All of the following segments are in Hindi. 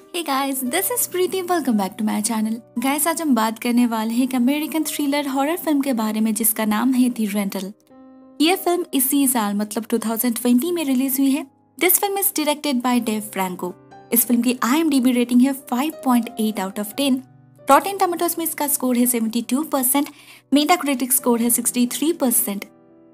Hey guys, this is Preeti. Welcome back to my channel. Guys, आज हम बात करने वाले हैं एक अमेरिकन थ्रिलर हॉरर फिल्म के बारे में जिसका नाम है दी रेंटल। ये फिल्म इसी साल मतलब 2020 में रिलीज हुई है। This film is directed by Dave Franco. इस फिल्म की IMDb रेटिंग है 5.8 आउट ऑफ 10। रॉटेन टोमेटोज में इसका स्कोर है 72%, मेटाक्रिटिक स्कोर है 63%।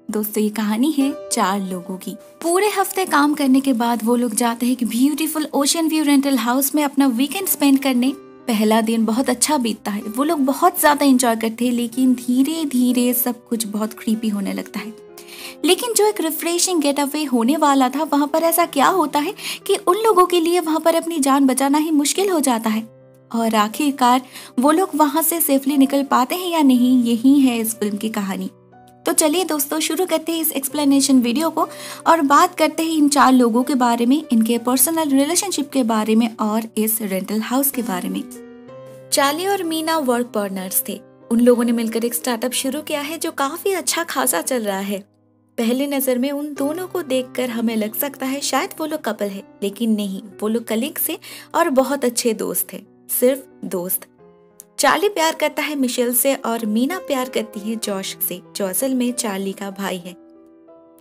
दोस्तों, ये कहानी है 4 लोगों की। पूरे हफ्ते काम करने के बाद वो लोग जाते हैं कि beautiful ocean view rental house में अपना वीकेंड स्पेंड करने। पहला दिन बहुत अच्छा बीतता है, वो लोग बहुत ज्यादा एंजॉय करते हैं, लेकिन धीरे धीरे सब कुछ बहुत क्रीपी होने लगता है। लेकिन जो एक रिफ्रेशिंग गेट अवे होने वाला था, वहाँ पर ऐसा क्या होता है कि उन लोगों के लिए वहाँ पर अपनी जान बचाना ही मुश्किल हो जाता है। और आखिरकार वो लोग वहाँ से सेफली निकल पाते हैं या नहीं, यही है इस फिल्म की कहानी। तो चलिए दोस्तों, शुरू करते हैं इस एक्सप्लेनेशन वीडियो को और बात करते हैं इन 4 लोगों के बारे में, इनके पर्सनल रिलेशनशिप के बारे में और इस रेंटल हाउस के बारे में। चार्ली और मीना वर्क पार्टनर्स थे। उन लोगों ने मिलकर एक स्टार्टअप शुरू किया है जो काफी अच्छा खासा चल रहा है। पहली नजर में उन दोनों को देखकर हमें लग सकता है शायद वो लोग कपल है, लेकिन नहीं, वो लोग कलीग्स थे और बहुत अच्छे दोस्त थे। सिर्फ दोस्त। चार्ली प्यार करता है मिशेल से और मीना प्यार करती है जॉश से, जो असल में चार्ली का भाई है।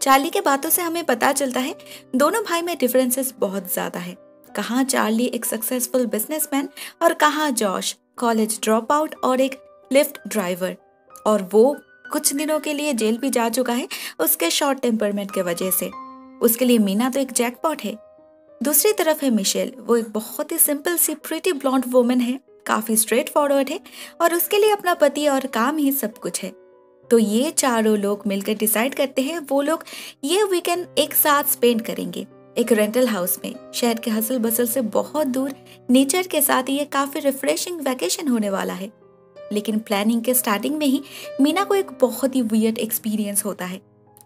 चार्ली के बातों से हमें पता चलता है दोनों भाई में डिफरेंसेस बहुत ज्यादा है। कहाँ चार्ली एक सक्सेसफुल बिजनेसमैन और कहाँ जॉश कॉलेज ड्रॉप आउट और एक लिफ्ट ड्राइवर, और वो कुछ दिनों के लिए जेल भी जा चुका है उसके शॉर्ट टेम्परमेंट के वजह से। उसके लिए मीना तो एक जैकपॉट है। दूसरी तरफ है मिशेल। वो एक बहुत ही सिंपल सी प्रिटी ब्लॉन्ड वुमन है, काफी स्ट्रेट फॉरवर्ड है और उसके लिए अपना पति और काम ही सब कुछ है। तो ये चारों लोग मिलकर डिसाइड करते हैं वो लोग ये वीकेंड एक साथ स्पेंड करेंगे एक रेंटल हाउस में, शहर के हसल बसल से बहुत दूर, नेचर के साथ। ये काफी रिफ्रेशिंग वैकेशन होने वाला है। लेकिन प्लानिंग के स्टार्टिंग में ही मीना को एक बहुत ही वियर्ड एक्सपीरियंस होता है।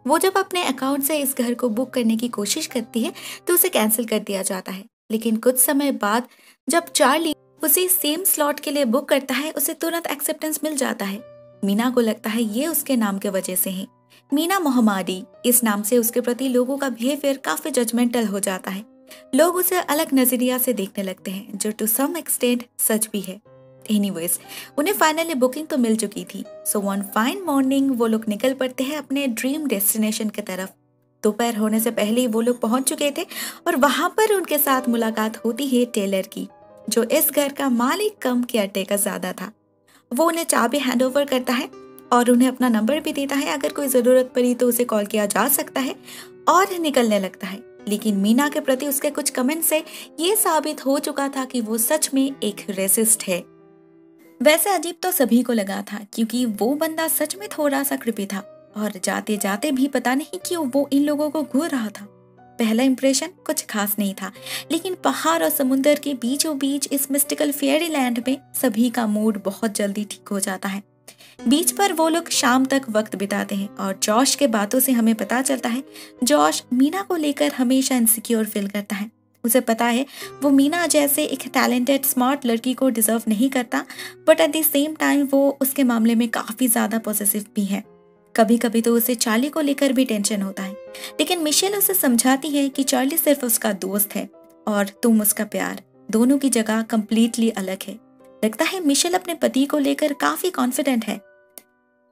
वो जब अपने अकाउंट से इस घर को बुक करने की कोशिश करती है तो उसे कैंसिल कर दिया जाता है। लेकिन कुछ समय बाद जब चार्ली उसे सेम स्लॉट के लिए बुक करता है, उसे तुरंत एक्सेप्टेंस मिल जाता है। मीना को लगता है ये उसके नाम के वजह से है। मीना मोहम्मदी, इस नाम से उसके प्रति लोगों का बिहेवियर काफी जजमेंटल हो जाता है। लोग उसे अलग नजरिया से देखने लगते हैं, जो टू सम एक्सटेंट सच भी है। एनीवेज, उन्हें फाइनली बुकिंग तो मिल चुकी थी। सो वन फाइन मॉर्निंग वो लोग निकल पड़ते हैं अपने ड्रीम डेस्टिनेशन की तरफ। दोपहर होने से पहले ही वो लोग पहुंच चुके थे और वहां पर उनके साथ मुलाकात होती है टेलर की, जो इस घर का मालिक कम केयरटेकर ज्यादा था। वो उन्हें चाबी हैंड ओवर करता है और उन्हें अपना नंबर भी देता है, अगर कोई जरूरत पड़ी तो उसे कॉल किया जा सकता है, और निकलने लगता है। लेकिन मीना के प्रति उसके कुछ कमेंट से ये साबित हो चुका था कि वो सच में एक रेसिस्ट है। वैसे अजीब तो सभी को लगा था, क्योंकि वो बंदा सच में थोड़ा सा क्रिपी था और जाते जाते भी पता नहीं क्यों वो इन लोगों को घूर रहा था। पहला इंप्रेशन कुछ खास नहीं था, लेकिन पहाड़ और समुंदर के बीचों बीच इस मिस्टिकल फेयरी लैंड में सभी का मूड बहुत जल्दी ठीक हो जाता है। बीच पर वो लोग शाम तक वक्त बिताते हैं और जॉश के बातों से हमें पता चलता है जॉश मीना को लेकर हमेशा इनसिक्योर फील करता है। उसे पता है वो मीना जैसे एक टैलेंटेड स्मार्ट लड़की को डिजर्व नहीं करता, but at the same time वो उसके मामले में काफी ज्यादा पॉसेसिव भी है। कभी कभी तो उसे चार्ली को लेकर भी टेंशन होता है, लेकिन मिशेल उसे समझाती है कि चार्ली सिर्फ उसका दोस्त है और तुम उसका प्यार, दोनों की जगह कंप्लीटली अलग है। लगता है मिशेल अपने पति को लेकर काफी कॉन्फिडेंट है।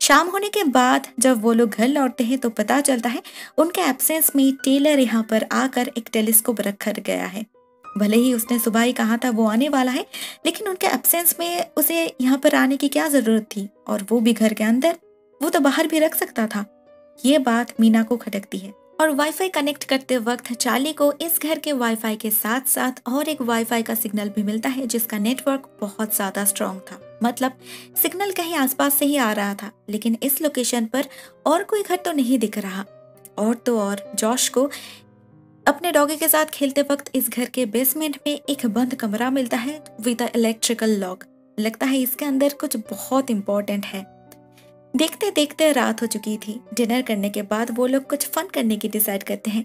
शाम होने के बाद जब वो लोग घर लौटते हैं तो पता चलता है उनके एब्सेंस में टेलर यहाँ पर आकर एक टेलीस्कोप रख कर गया है। भले ही उसने सुबह ही कहा था वो आने वाला है, लेकिन उनके एब्सेंस में उसे यहाँ पर आने की क्या जरूरत थी, और वो भी घर के अंदर। वो तो बाहर भी रख सकता था। ये बात मीना को खटकती है और वाईफाई कनेक्ट करते वक्त चार्ली को इस घर के वाईफाई के साथ साथ और एक वाईफाई का सिग्नल भी मिलता है जिसका नेटवर्क बहुत ज्यादा स्ट्रॉन्ग था। मतलब सिग्नल कहीं आसपास से ही आ रहा था, लेकिन इस लोकेशन पर और कोई घर तो नहीं दिख रहा। और तो और जॉश को अपने डॉगी के साथ खेलते वक्त इस घर के बेसमेंट में एक बंद कमरा मिलता है विद अ इलेक्ट्रिकल लॉक। लगता है इसके अंदर कुछ बहुत इंपॉर्टेंट है। देखते देखते रात हो चुकी थी। डिनर करने के बाद वो लोग कुछ फन करने की डिसाइड करते हैं।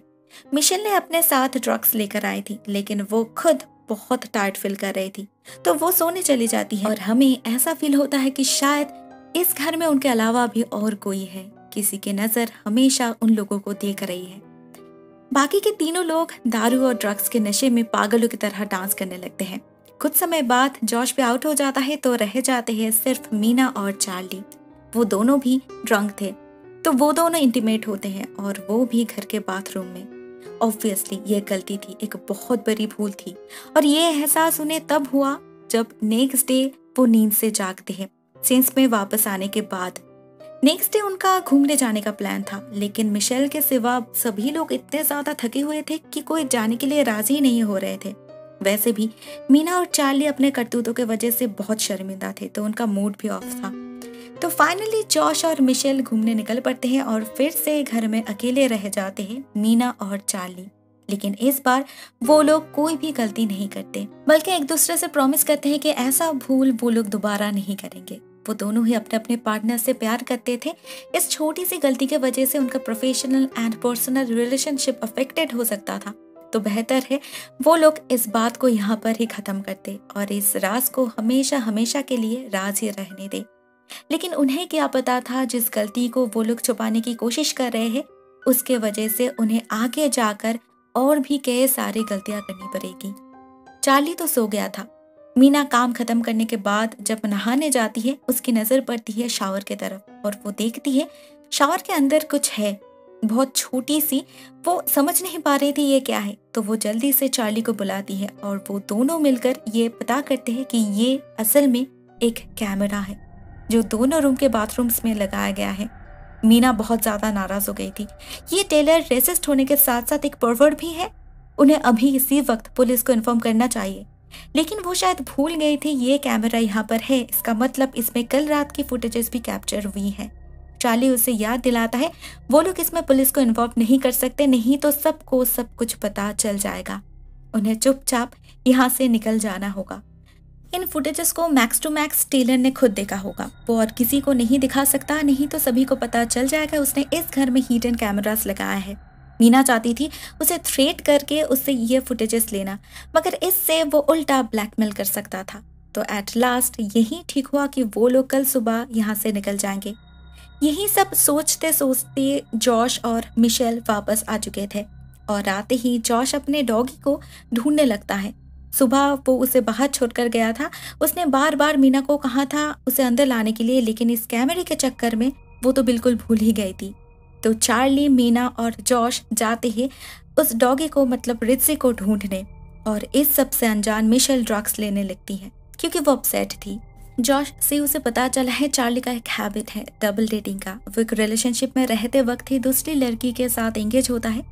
मिशेल ने अपने साथ ड्रग्स लेकर आई थी, लेकिन वो खुद बहुत टायर्ड फील कर रही थी, तो वो सोने चली जाती है और हमें ऐसा फील होता है कि शायद इस घर में उनके अलावा भी और कोई है। किसी की नजर हमेशा उन लोगों को देख रही है। बाकी के तीनों लोग दारू और ड्रग्स के नशे में पागलों की तरह डांस करने लगते हैं। कुछ समय बाद जॉश भी आउट हो जाता है तो रह जाते हैं सिर्फ मीना और चार्ली। वो दोनों भी ड्रंक थे, तो वो दोनों इंटीमेट होते हैं और वो भी घर के बाथरूम में। ऑब्वियसली ये गलती थी, एक बहुत बड़ी भूल थी, और ये एहसास उन्हें तब हुआ जब नेक्स्ट डे वो नींद से जागते हैं सेंस में वापस आने के बाद। नेक्स्ट डे उनका घूमने जाने का प्लान था, लेकिन मिशेल के सिवा सभी लोग इतने ज्यादा थके हुए थे कि कोई जाने के लिए राजी नहीं हो रहे थे। वैसे भी मीना और चार्ली अपने करतूतों के वजह से बहुत शर्मिंदा थे, तो उनका मूड भी ऑफ था। तो फाइनली जॉश और मिशेल घूमने निकल पड़ते हैं और फिर से घर में अकेले रह जाते हैं मीना और चार्ली। लेकिन इस बार वो लोग कोई भी गलती नहीं करते, बल्कि एक दूसरे से प्रॉमिस करते हैं कि ऐसा भूल वो लोग दोबारा नहीं करेंगे। वो दोनों ही अपने अपने पार्टनर से प्यार करते थे। इस छोटी सी गलती की वजह से उनका professional and personal relationship affected हो सकता था, तो बेहतर है वो लोग इस बात को यहाँ पर ही खत्म करते और इस राज को हमेशा हमेशा के लिए राज ही रहने दे। लेकिन उन्हें क्या पता था, जिस गलती को वो लोग छुपाने की कोशिश कर रहे हैं उसके वजह से उन्हें आगे जाकर और भी कई सारी गलतियां करनी पड़ेगी। चार्ली तो सो गया था। मीना काम खत्म करने के बाद जब नहाने जाती है उसकी नजर पड़ती है शावर की तरफ और वो देखती है शावर के अंदर कुछ है, बहुत छोटी सी। वो समझ नहीं पा रही थी ये क्या है, तो वो जल्दी से चार्ली को बुलाती है और वो दोनों मिलकर ये पता करते हैं कि ये असल में एक कैमरा है जो दोनों रूम के बाथरूम्स में लगाया गया है। मीना बहुत ज्यादा नाराज हो गई थी। ये टेलर रेसिस्ट होने के साथ साथ एक परवर्ट भी है, उन्हें अभी इसी वक्त पुलिस को इन्फॉर्म करना चाहिए। लेकिन वो शायद भूल गई थी ये कैमरा यहाँ पर है, इसका मतलब इसमें कल रात की फुटेजेस भी कैप्चर हुई है। चार्ली उसे याद दिलाता है वो लोग इसमें पुलिस को इन्वॉल्व नहीं कर सकते, नहीं तो सबको सब कुछ पता चल जाएगा। उन्हें चुपचाप यहाँ से निकल जाना होगा। इन फुटेजेस को मैक्स टू मैक्स टेलर ने खुद देखा होगा, वो और किसी को नहीं दिखा सकता, नहीं तो सभी को पता चल जाएगा उसने इस घर में हिडन कैमरास लगाया है। मीना चाहती थी उसे थ्रेट करके उससे ये फुटेजेस लेना, मगर इससे वो उल्टा ब्लैकमेल कर सकता था। तो एट लास्ट यही ठीक हुआ कि वो लोग कल सुबह यहाँ से निकल जाएंगे। यही सब सोचते सोचते जॉश और मिशेल वापस आ चुके थे और आते ही जॉश अपने डॉगी को ढूंढने लगता है। सुबह वो उसे बाहर छोड़कर गया था, उसने बार बार मीना को कहा था उसे अंदर लाने के लिए, लेकिन इस कैमरे के चक्कर में वो तो बिल्कुल भूल ही गई थी। तो चार्ली, मीना और जॉश जाते ही उस डॉगी को मतलब रित्जी को ढूंढने, और इस सब से अनजान मिशेल ड्रग्स लेने लगती है क्योंकि वो अपसेट थी। जॉश से उसे पता चला है चार्ली का एक हैबिट है डबल डेटिंग का। वो एक रिलेशनशिप में रहते वक्त ही दूसरी लड़की के साथ एंगेज होता है।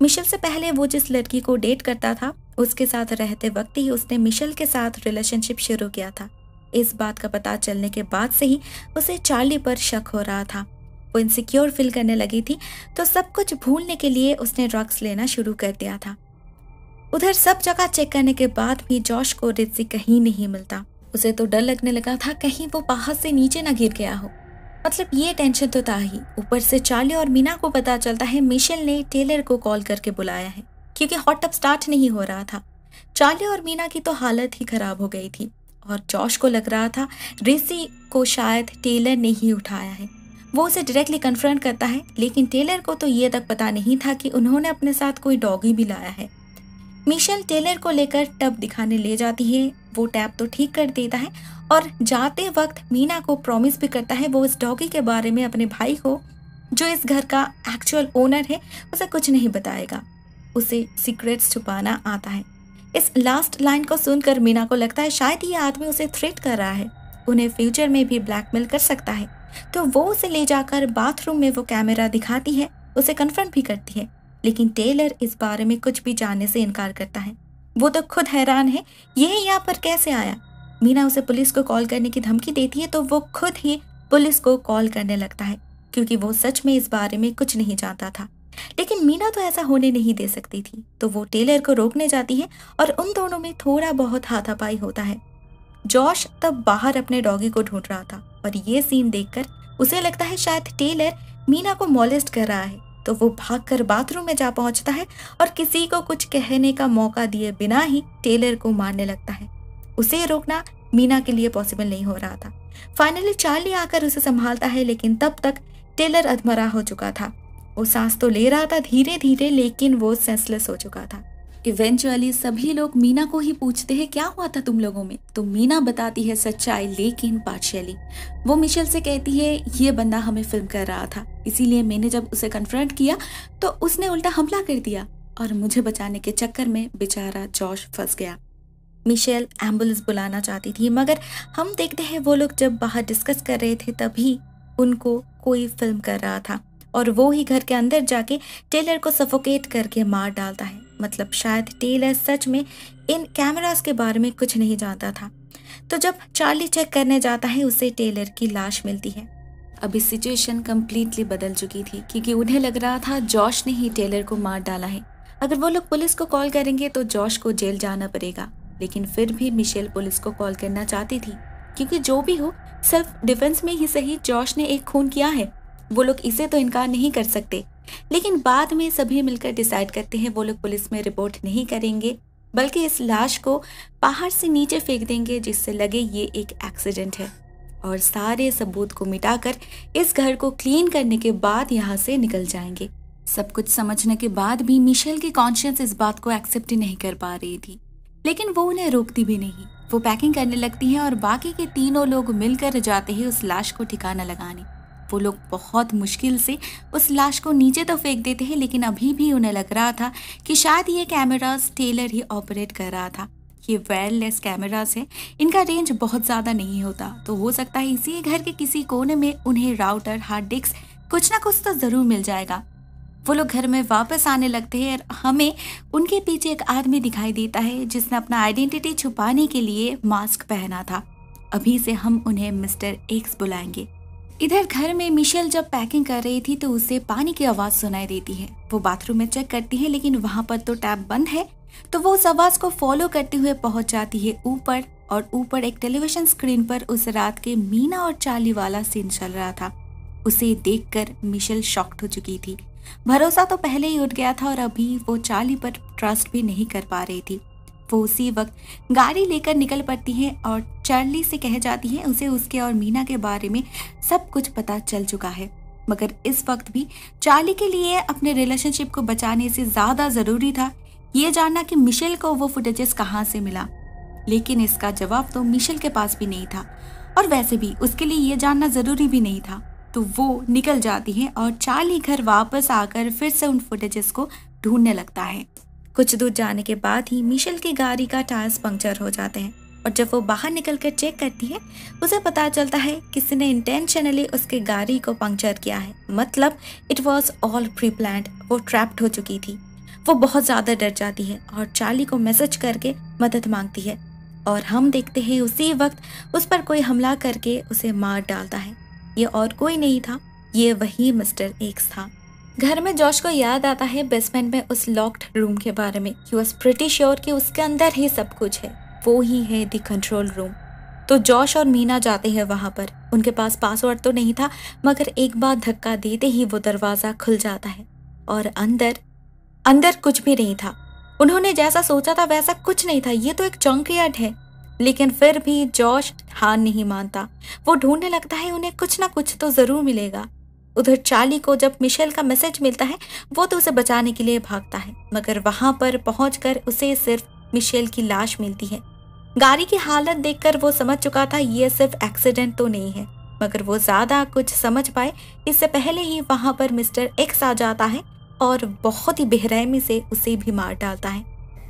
मिशेल से पहले वो जिस लड़की को डेट करता था उसके साथ रहते वक्त ही उसने मिशेल के साथ रिलेशनशिप शुरू किया था। इस बात का पता चलने के बाद से ही उसे चार्ली पर शक हो रहा था। वो इनसिक्योर फील करने लगी थी, तो सब कुछ भूलने के लिए उसने ड्रग्स लेना शुरू कर दिया था। उधर सब जगह चेक करने के बाद भी जॉश को रित्जी कहीं नहीं मिलता। उसे तो डर लगने लगा था कहीं वो बाहर से नीचे न गिर गया हो, मतलब ये टेंशन तो था ही। ऊपर से चार्ली और मीना को पता चलता है मिशेल ने टेलर को कॉल करके बुलाया है क्योंकि हॉट टब स्टार्ट नहीं हो रहा था। चार्ली और मीना की तो हालत ही खराब हो गई थी और जॉश को लग रहा था रित्जी को शायद टेलर ने ही उठाया है। वो उसे डायरेक्टली कन्फ्रंट करता है, लेकिन टेलर को तो ये तक पता नहीं था कि उन्होंने अपने साथ कोई डॉगी भी लाया है। मिशेल टेलर को लेकर टब दिखाने ले जाती है। वो टैप तो ठीक कर देता है और जाते वक्त मीना को प्रॉमिस भी करता है वो इस डॉगी के बारे में अपने भाई को, जो इस घर का एक्चुअल ओनर है, उसे कुछ नहीं बताएगा। उसे सीक्रेट्स छुपाना आता है। इस लास्ट लाइन को सुनकर मीना को लगता है शायद ये आदमी उसे थ्रेट कर रहा है, उन्हें फ्यूचर में भी ब्लैकमेल कर सकता है। तो वो उसे ले जाकर बाथरूम में वो कैमरा दिखाती है, उसे कन्फ्रंट भी करती है, लेकिन टेलर इस बारे में कुछ भी जानने से इनकार करता है। वो तो खुद हैरान है ये यहाँ पर कैसे आया। मीना उसे पुलिस को कॉल करने की धमकी देती है, तो वो खुद ही पुलिस को कॉल करने लगता है क्योंकि वो सच में इस बारे में कुछ नहीं जानता था। लेकिन मीना तो ऐसा होने नहीं दे सकती थी, तो वो टेलर को रोकने जाती है और उन दोनों में थोड़ा बहुत हाथापाई होता है। जॉश तब बाहर अपने डॉगी को ढूंढ रहा था और ये सीन देखकर उसे लगता है शायद टेलर मीना को मॉलेस्ट कर रहा है, तो वो भागकर बाथरूम में जा पहुंचता है और किसी को कुछ कहने का मौका दिए बिना ही टेलर को मारने लगता है। उसे रोकना मीना के लिए पॉसिबल नहीं हो रहा था। फाइनली चार्ली आकर उसे संभालता है, लेकिन तब तक टेलर अधमरा हो चुका था। वो सांस तो ले रहा था धीरे धीरे, लेकिन वो सेंसलेस हो चुका था। इवेंचुअली सभी लोग मीना को ही पूछते हैं क्या हुआ था तुम लोगों में, तो मीना बताती है सच्चाई लेकिन पार्शियली। वो मिशेल से कहती है ये बंदा हमें फिल्म कर रहा था, इसीलिए मैंने जब उसे कन्फ्रंट किया तो उसने उल्टा हमला कर दिया और मुझे बचाने के चक्कर में बेचारा जॉश फंस गया। मिशेल एम्बुलेंस बुलाना चाहती थी मगर हम देखते हैं वो लोग जब बाहर डिस्कस कर रहे थे तभी उनको कोई फिल्म कर रहा था और वो ही घर के अंदर जाके टेलर को सफोकेट करके मार डालता है। मतलब शायद टेलर सच में इन कैमरास के बारे में कुछ नहीं जानता था। तो जब चार्ली चेक करने जाता है उसे टेलर की लाश मिलती है। अभी सिचुएशन कंप्लीटली बदल चुकी थी क्योंकि उन्हें लग रहा था जॉश ने ही टेलर को मार डाला है। अगर वो लोग पुलिस को कॉल करेंगे तो जॉश को जेल जाना पड़ेगा, लेकिन फिर भी मिशेल पुलिस को कॉल करना चाहती थी क्योंकि जो भी हो सेल्फ डिफेंस में ही सही जॉश ने एक खून किया है, वो लोग इसे तो इनकार नहीं कर सकते। लेकिन बाद में सभी मिलकर डिसाइड करते हैं वो लोग पुलिस में रिपोर्ट नहीं करेंगे बल्कि इस लाश को पहाड़ से नीचे फेंक देंगे जिससे लगे ये एक एक्सीडेंट है और सारे सबूत को मिटाकर इस घर को क्लीन करने के बाद यहाँ से निकल जाएंगे। सब कुछ समझने के बाद भी मिशेल की कॉन्शियस इस बात को एक्सेप्ट नहीं कर पा रही थी, लेकिन वो उन्हें रोकती भी नहीं। वो पैकिंग करने लगती हैं और बाकी के तीनों लोग मिलकर जाते हैं उस लाश को ठिकाना लगाने। वो लोग बहुत मुश्किल से उस लाश को नीचे तो फेंक देते हैं, लेकिन अभी भी उन्हें लग रहा था कि शायद ये कैमरास टेलर ही ऑपरेट कर रहा था। ये वायरलेस कैमरास है, इनका रेंज बहुत ज़्यादा नहीं होता, तो हो सकता है इसी घर के किसी कोने में उन्हें राउटर, हार्ड डिस्क कुछ ना कुछ तो ज़रूर मिल जाएगा। वो लोग घर में वापस आने लगते हैं और हमें उनके पीछे एक आदमी दिखाई देता है जिसने अपना आइडेंटिटी छुपाने के लिए मास्क पहना था। अभी से हम उन्हें मिस्टर एक्स बुलाएंगे। इधर घर में मिशेल जब पैकिंग कर रही थी तो उसे पानी की आवाज सुनाई देती है। वो बाथरूम में चेक करती है लेकिन वहां पर तो टैप बंद है, तो वो उस आवाज को फॉलो करते हुए पहुंच जाती है ऊपर और ऊपर एक टेलीविजन स्क्रीन पर उस रात के मीना और चार्ली वाला सीन चल रहा था। उसे देखकर मिशेल शॉक्ड हो चुकी थी। भरोसा तो पहले ही उठ गया था और अभी वो चार्ली पर ट्रस्ट भी नहीं कर पा रही थी। वो उसी वक्त गाड़ी लेकर निकल पड़ती है और चार्ली से कह जाती है उसे उसके और मीना के बारे में सब कुछ पता चल चुका है, मगर इस वक्त भी चार्ली के लिए अपने रिलेशनशिप को बचाने से ज्यादा जरूरी था ये जानना कि मिशेल को वो फुटेजेस कहाँ से मिला। लेकिन इसका जवाब तो मिशेल के पास भी नहीं था और वैसे भी उसके लिए ये जानना जरूरी भी नहीं था। तो वो निकल जाती है और चार्ली घर वापस आकर फिर से उन फुटेजेस को ढूंढने लगता है। कुछ दूर जाने के बाद ही मिशेल की गाड़ी का टायर्स पंक्चर हो जाते हैं और जब वो बाहर निकलकर चेक करती है उसे पता चलता है किसी ने इंटेंशनली उसके गाड़ी को पंक्चर किया है। मतलब it was all pre planned. वो ट्रैप्ड हो चुकी थी। वो बहुत ज़्यादा डर जाती है और चार्ली को मैसेज करके मदद मांगती है और हम देखते हैं उसी वक्त उस पर कोई हमला करके उसे मार डालता है। ये और कोई नहीं था, ये वही मिस्टर एक्स था। घर में जॉश को याद आता है बेसमेंट में उस लॉक्ड रूम के बारे में। ही वॉज प्रिटी श्योर कि उसके अंदर ही सब कुछ है, वो ही है द कंट्रोल रूम। तो जॉश और मीना जाते हैं वहां पर। उनके पास पासवर्ड तो नहीं था मगर एक बार धक्का देते ही वो दरवाजा खुल जाता है और अंदर कुछ भी नहीं था। उन्होंने जैसा सोचा था वैसा कुछ नहीं था, ये तो एक जंकयार्ड है। लेकिन फिर भी जॉश हार नहीं मानता। वो ढूंढने लगता है उन्हें कुछ ना कुछ तो जरूर मिलेगा। उधर चार्ली को जब मिशेल का मैसेज मिलता है वो तो उसे बचाने के लिए भागता है, मगर वहां पर पहुंचकर उसे सिर्फ मिशेल की लाश मिलती है। गाड़ी की हालत देखकर वो समझ चुका था ये सिर्फ एक्सीडेंट तो नहीं है, मगर वो ज्यादा कुछ समझ पाए इससे पहले ही वहां पर मिस्टर एक्स आ जाता है और बहुत ही बेरहमी से उसे भी मार डालता है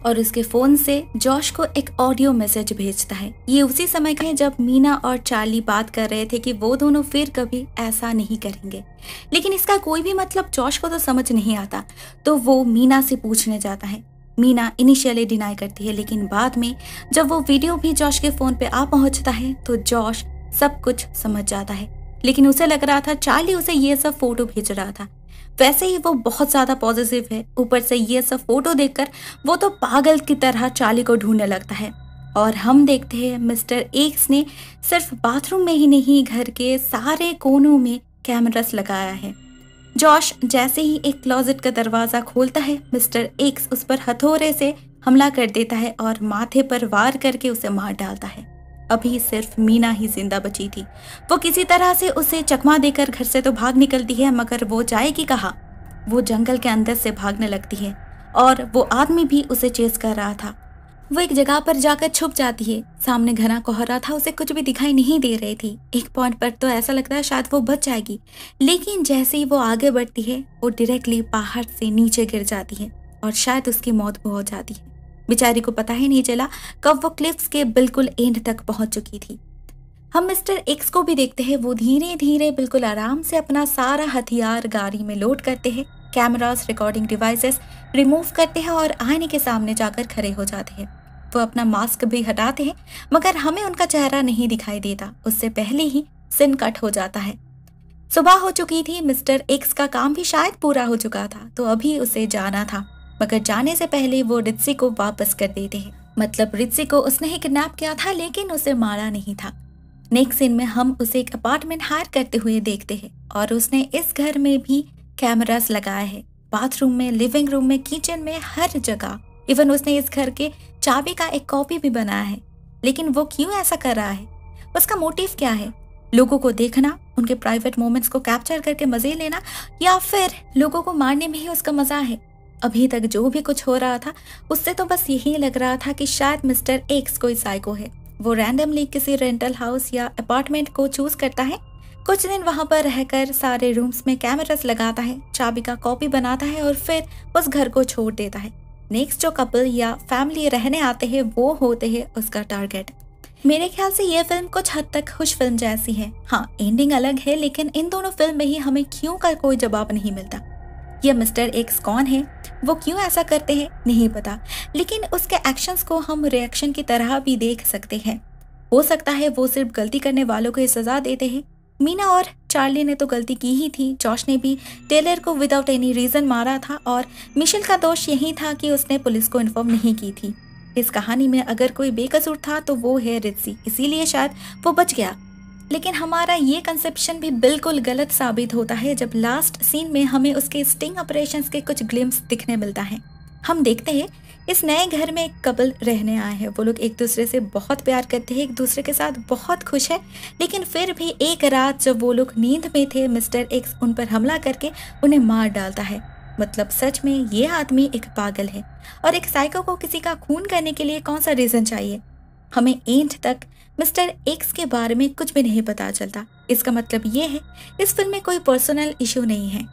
और उसके फोन से जॉश को एक ऑडियो मैसेज भेजता है। ये उसी समय है जब मीना और चार्ली बात कर रहे थे कि वो दोनों फिर कभी ऐसा नहीं करेंगे, लेकिन इसका कोई भी मतलब जॉश को तो समझ नहीं आता। तो वो मीना से पूछने जाता है। मीना इनिशियली डिनाई करती है, लेकिन बाद में जब वो वीडियो भी जॉश के फोन पे आ पहुंचता है तो जॉश सब कुछ समझ जाता है। लेकिन उसे लग रहा था चार्ली उसे ये सब फोटो भेज रहा था। वैसे ही वो बहुत ज्यादा पॉजिटिव है, ऊपर से ये सब फोटो देखकर वो तो पागल की तरह चार्ली को ढूंढने लगता है। और हम देखते हैं मिस्टर एक्स ने सिर्फ बाथरूम में ही नहीं घर के सारे कोनों में कैमरास लगाया है। जॉश जैसे ही एक क्लोजेट का दरवाजा खोलता है मिस्टर एक्स उस पर हथौड़े से हमला कर देता है और माथे पर वार करके उसे मार डालता है। अभी सिर्फ मीना ही जिंदा बची थी। वो किसी तरह से उसे चकमा देकर घर से तो भाग निकलती है, मगर वो जाएगी कहाँ? वो जंगल के अंदर से भागने लगती है और वो आदमी भी उसे चेस कर रहा था। वो एक जगह पर जाकर छुप जाती है। सामने घना कोहरा था, उसे कुछ भी दिखाई नहीं दे रही थी। एक पॉइंट पर तो ऐसा लगता है शायद वो बच जाएगी, लेकिन जैसे ही वो आगे बढ़ती है वो डायरेक्टली पहाड़ से नीचे गिर जाती है और शायद उसकी मौत हो जाती है। बेचारी को पता ही नहीं चला कब वो क्लिफ्स के बिल्कुल एंड तक पहुंच चुकी थी। हम मिस्टर एक्स को भी देखते हैं। वो धीरे धीरे बिल्कुल आराम से अपना सारा हथियार गाड़ी में लोड करते हैं, कैमरास, रिकॉर्डिंग डिवाइसेस रिमूव करते हैं और आईने के सामने जाकर खड़े हो जाते हैं। वो अपना मास्क भी हटाते हैं, मगर हमें उनका चेहरा नहीं दिखाई देता। उससे पहले ही सीन कट हो जाता है। सुबह हो चुकी थी। मिस्टर एक्स का काम भी शायद पूरा हो चुका था, तो अभी उसे जाना था, मगर जाने से पहले वो रित्सी को वापस कर देते हैं। मतलब रित्सी को उसने ही किडनैप किया था, लेकिन उसे मारा नहीं था। नेक्स्ट सीन में हम उसे एक अपार्टमेंट हायर करते हुए देखते हैं और उसने इस घर में भी कैमरास लगाए हैं, बाथरूम में, लिविंग रूम में, किचन में, हर जगह। इवन उसने इस घर के चाबी का एक कॉपी भी बनाया है। लेकिन वो क्यों ऐसा कर रहा है? उसका मोटिव क्या है? लोगों को देखना, उनके प्राइवेट मोमेंट्स को कैप्चर करके मजे लेना, या फिर लोगों को मारने में ही उसका मजा है? अभी तक जो भी कुछ हो रहा था उससे तो बस यही लग रहा था कि शायद मिस्टर एक्स कोई साइको है। वो रैंडमली किसी रेंटल हाउस या अपार्टमेंट को चूज करता है, कुछ दिन वहां पर रहकर सारे रूम्स में कैमरास लगाता है, चाबी का कॉपी बनाता है और फिर उस घर को छोड़ देता है। नेक्स्ट जो कपल या फैमिली रहने आते हैं वो होते हैं उसका टारगेट। मेरे ख्याल से ये फिल्म कुछ हद तक खुश फिल्म जैसी है। हाँ, एंडिंग अलग है, लेकिन इन दोनों फिल्म में ही हमें क्यों का कोई जवाब नहीं मिलता। ये मिस्टर एक्स कौन है, वो क्यों ऐसा करते हैं, नहीं पता, लेकिन उसके एक्शंस को हम रिएक्शन की तरह भी देख सकते हैं। हो सकता है वो सिर्फ गलती करने वालों को सजा देते हैं। मीना और चार्ली ने तो गलती की ही थी। जॉश ने भी टेलर को विदाउट एनी रीजन मारा था और मिशेल का दोष यही था कि उसने पुलिस को इन्फॉर्म नहीं की थी। इस कहानी में अगर कोई बेकसूर था तो वो है रित्सी, इसीलिए शायद वो बच गया। लेकिन हमारा ये कंसेप्शन भी बिल्कुल गलत साबित होता है जब लास्ट सीन में हमें उसके स्टिंग ऑपरेशंस के कुछ ग्लिम्स दिखने मिलता है। हम देखते हैं इस नए घर में एक कपल रहने आए हैं। वो लोग एक दूसरे से बहुत प्यार करते हैं, एक दूसरे के साथ बहुत खुश है, लेकिन फिर भी एक रात जब वो लोग नींद में थे, मिस्टर एक्स उन पर हमला करके उन्हें मार डालता है। मतलब सच में ये आदमी एक पागल है, और एक साइको को किसी का खून करने के लिए कौन सा रीजन चाहिए? हमें एंड तक मिस्टर एक्स के बारे में कुछ भी नहीं पता चलता। इसका मतलब ये है इस फिल्म में कोई पर्सनल इश्यू नहीं है।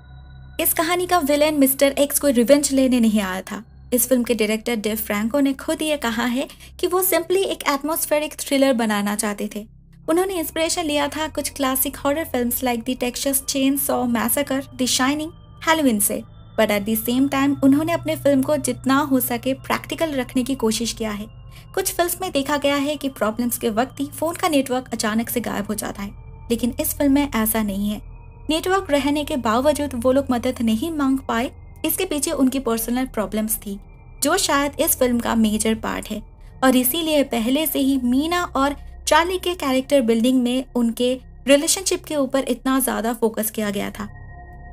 इस कहानी का विलेन मिस्टर एक्स कोई रिवेंज लेने नहीं आया था। इस फिल्म के डायरेक्टर डेव फ्रैंको ने खुद ये कहा है कि वो सिंपली एक एटमॉस्फेरिक थ्रिलर बनाना चाहते थे। उन्होंने इंस्पिरेशन लिया था कुछ classic horror films like the Texas chainsaw massacre, the shining, Halloween से, but at the same time उन्होंने अपने फिल्म को जितना हो सके प्रैक्टिकल रखने की कोशिश किया है। कुछ फिल्म्स में देखा गया है कि प्रॉब्लम्स के वक्त ही फोन का नेटवर्क अचानक से गायब हो जाता है, लेकिन इस फिल्म में ऐसा नहीं है। नेटवर्क रहने के बावजूद वो लोग मदद नहीं मांग पाए। इसके पीछे उनकी पर्सनल प्रॉब्लम्स थी, जो शायद इस फिल्म का मेजर पार्ट है, और इसीलिए पहले से ही मीना और चार्ली के कैरेक्टर बिल्डिंग में उनके रिलेशनशिप के ऊपर इतना ज्यादा फोकस किया गया था।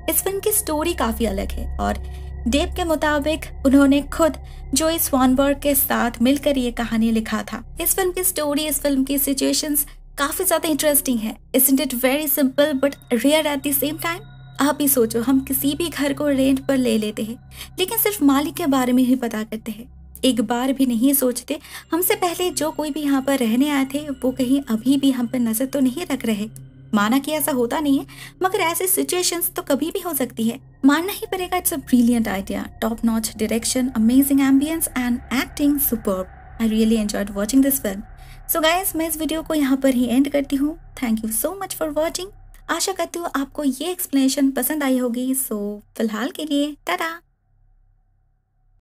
इस फिल्म की स्टोरी काफी अलग है, और डेव के मुताबिक उन्होंने खुद जोई स्वानबर्ग के साथ मिलकर ये कहानी लिखा था। इस फिल्म की स्टोरी, इस फिल्म की सिचुएशंस काफी ज्यादा इंटरेस्टिंग है। Isn't it very simple but rare at the same time? आप ही सोचो, हम किसी भी घर को रेंट पर ले लेते हैं, लेकिन सिर्फ मालिक के बारे में ही पता करते हैं। एक बार भी नहीं सोचते हमसे पहले जो कोई भी यहाँ पर रहने आए थे वो कहीं अभी भी हम पर नजर तो नहीं रख रहे। माना कि ऐसा होता नहीं है, मगर ऐसी सिचुएशंस तो कभी भी हो सकती है। मानना ही पड़ेगा, it's a brilliant idea, top notch direction, amazing ambience and acting superb. I really enjoyed watching this film. So guys, मैं इस वीडियो को यहाँ पर ही एंड करती हूँ। Thank you so much for watching. आशा करती हूँ आपको ये एक्सप्लेनेशन पसंद आई होगी। सो फिलहाल के लिए टाटा।